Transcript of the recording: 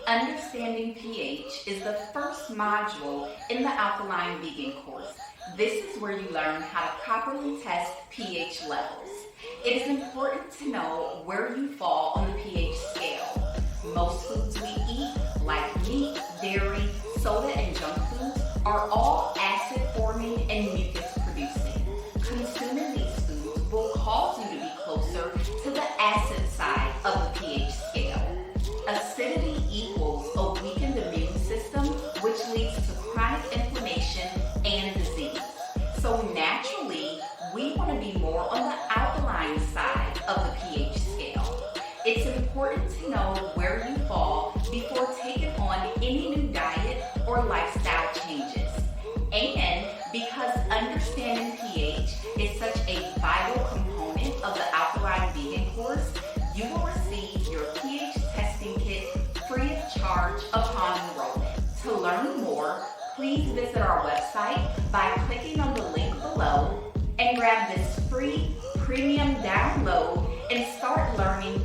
Understanding pH is the first module in the Alkaline Vegan Course. This is where you learn how to properly test pH levels. It is important to know where you fall on the pH scale. Most foods we eat, like meat, dairy, soda, and junk foods, are all acid-forming and mucus-producing. Consuming these foods will cause you to be closer to the acid side of the pH scale. Acidity equals a weakened immune system, which leads to chronic inflammation and disease. So naturally, we want to be more on the alkaline side of the pH scale. It's important to know where you fall before taking on any new diet or lifestyle changes. And because understanding pH is such a vital component of the Alkaline Vegan Course, you will receive your pH testing kit free of charge upon enrollment. To learn more, please visit our website by clicking on the link below and grab this free premium download and start learning